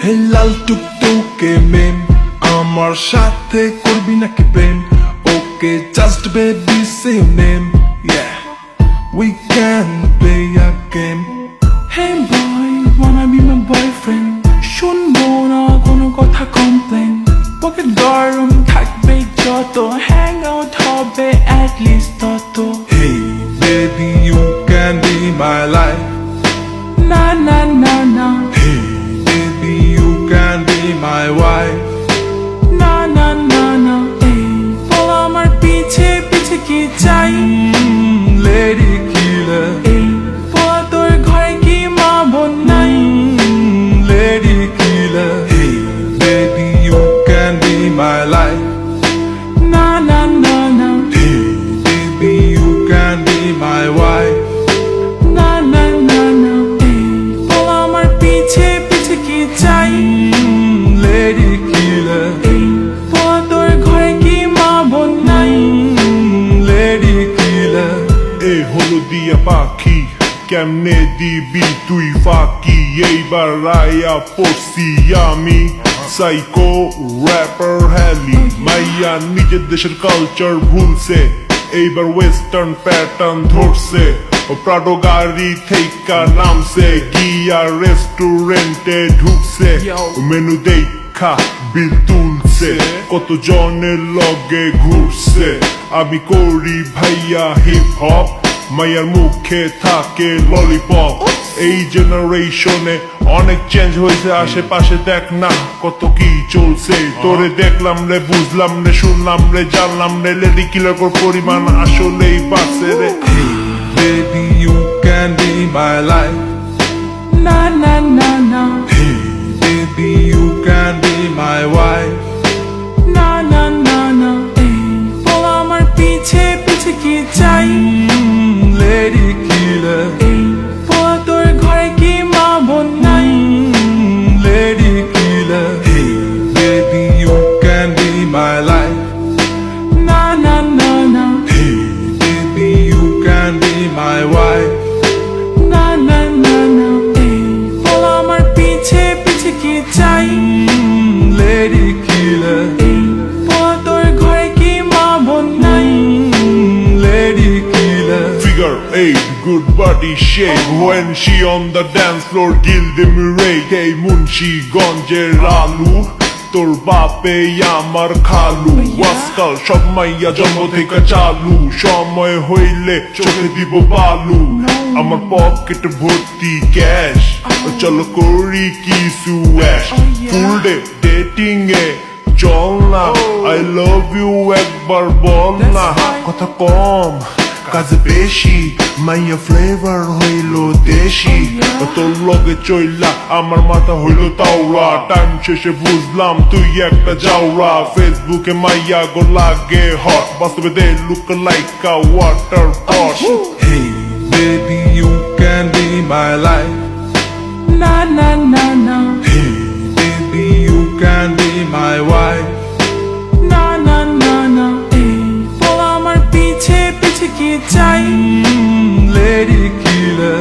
Hey লাল টুকটুকে মেম, আমার সাথে করবি নাকি প্রেম? Okay, just baby say your name. Yeah, we can play a game. Hey boy, wanna be my boyfriend? শুনবো না কোনো কথা কমপ্লেন। পকেট গরম থাকবে যত, হ্যাং আউট হবে at least তত। Hey baby, you can be my life. না না না না, Hey baby, you can be my wife. না না না না, এই বল আমার পিছে পিছে কি চাই? Lady killer, এই বল তোর ঘরে কি মা বোন নাই? lady killer. Hey baby, you can be my life. না না না না, Hey baby, you can be my wife. না না না না, এই বল আমার পিছে পিছে কি চাই? Lady killer, এই বল তোর ঘরে কি মা বোন নাই? lady killer. এই হলুদিয়া পাখি কেমনে দিবি তুই ফাঁকি? এইবার রায়া পড়ছি আমি সাইকো র্যাপার হ্যালি। মাইয়া নিজের দেশের কালচার ভুলছে, এইবার ওয়েস্টার্ন প্যাটার্ন ধরছে। প্রাডো গাড়ি থেকে নামছে, গিয়া রেস্টুরেন্টে ঢুকছে। মেনু দেখা বিল তুলছে, কত জনের লগে ঘুরছে। আমি করি ভাইয়া হিপ হপ, মাইয়ার মুখে থাকে ললিপপ। এই জেনারেশনে অনেক চেঞ্জ হয়েছে, আশেপাশে দেখ না কত কি চলছে। তোরে দেখলাম রে, বুঝলাম রে, শুনলাম রে, জানলাম রে, লেডি কিলার পরিমাণ আসলেই বাড়ছে রে। Baby, you can be my life. না না না না, Hey baby, you can be my wife. না না না না, এই বল আমার পিছে পিছে কি চাই? Lady killer, এই বল তোর ঘরে কি মা বোন নাই? lady killer. Hey baby, you can be my life. না না না না, Hey baby, you can be my wife. না না না না, এই বল আমার পিছে পিছে কি চাই? Lady killer, এই বল তোর ঘরে কি মা বোন নাই? lady killer. Figure 8, good body shape. When she on the dance floor, gilde mirate. Hey Munshi গঞ্জের আলু, তোর বাপে আমার খালু। ওয়াসকাল সব মাইয়া জন্ম থেকে চালু, সময় হইলে চোখে দিব বালু। আমার পকেট ভর্তি ক্যাশ, চলো করি কিছু অ্যাশ। ফুল ডে ডেটিং এ চল না, আই লাভ ইউ একবার বল না। কথা কম কাজে বেশি, মাইয়া ফ্লেভার হইল দেশি। তোর লগে চইলা আমার মাথা হইল তাওরা, টাইম শেষে বুঝলাম তুই একটা যাওরা। ফেসবুকে মাইয়া গো লাগে হট, বাস্তবে they look like a water pot. Hey baby, you can be my life. না না না না, Hey baby, you can be my wife. না না না না, এই বল আমার পিছে পিছে কি চাই? Lady killer,